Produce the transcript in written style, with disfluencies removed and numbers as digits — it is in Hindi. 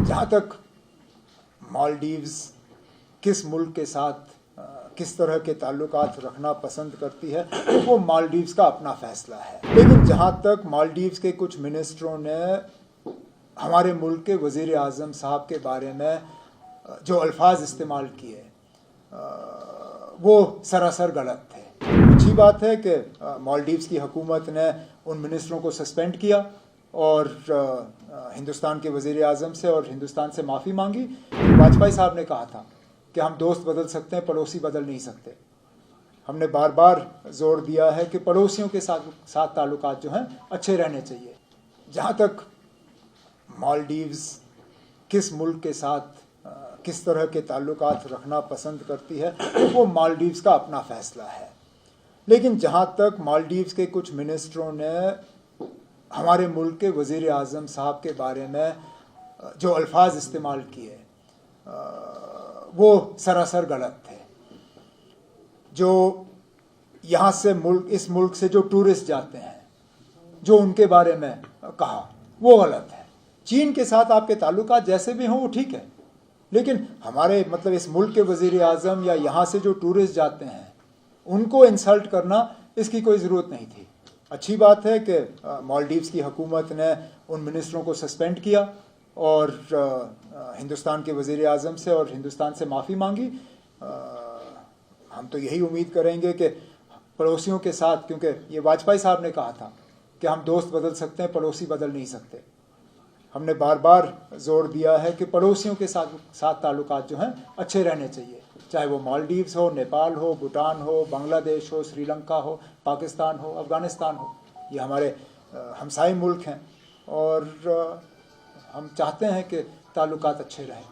जहाँ तक मालदीव्स किस मुल्क के साथ किस तरह के ताल्लुकात रखना पसंद करती है वो मालदीव्स का अपना फैसला है। लेकिन जहाँ तक मालदीव्स के कुछ मिनिस्टरों ने हमारे मुल्क के वज़ीर आज़म साहब के बारे में जो अल्फाज इस्तेमाल किए वो सरासर गलत थे। अच्छी बात है कि मालदीव्स की हुकूमत ने उन मिनिस्टरों को सस्पेंड किया और हिंदुस्तान के वज़ीर आज़म से और हिंदुस्तान से माफ़ी मांगी। वाजपेयी साहब ने कहा था कि हम दोस्त बदल सकते हैं, पड़ोसी बदल नहीं सकते। हमने बार बार जोर दिया है कि पड़ोसियों के साथ ताल्लुकात जो हैं अच्छे रहने चाहिए। जहाँ तक मालदीव्स किस मुल्क के साथ किस तरह के ताल्लुकात रखना पसंद करती है वो मालदीव्स का अपना फैसला है। लेकिन जहाँ तक मालदीव्स के कुछ मिनिस्टरों ने हमारे मुल्क के वज़ीर आज़म साहब के बारे में जो अल्फाज इस्तेमाल किए वो सरासर गलत थे। जो यहाँ से इस मुल्क से जो टूरिस्ट जाते हैं, जो उनके बारे में कहा वो गलत है। चीन के साथ आपके ताल्लुकात जैसे भी हों वो ठीक है, लेकिन हमारे मतलब इस मुल्क के वज़ीर आज़म या यहाँ से जो टूरिस्ट जाते हैं उनको इंसल्ट करना इसकी कोई ज़रूरत नहीं थी। अच्छी बात है कि मालदीव्स की हुकूमत ने उन मिनिस्टरों को सस्पेंड किया और हिंदुस्तान के वज़ीर आज़म से और हिंदुस्तान से माफ़ी मांगी। हम तो यही उम्मीद करेंगे कि पड़ोसियों के साथ, क्योंकि ये वाजपेयी साहब ने कहा था कि हम दोस्त बदल सकते हैं, पड़ोसी बदल नहीं सकते। हमने बार बार जोर दिया है कि पड़ोसियों के साथ ताल्लुकात जो हैं अच्छे रहने चाहिए, चाहे वो मालदीव्स हो, नेपाल हो, भूटान हो, बांग्लादेश हो, श्रीलंका हो, पाकिस्तान हो, अफ़गानिस्तान हो। ये हमारे हमसाई मुल्क हैं और हम चाहते हैं कि ताल्लुकात अच्छे रहें।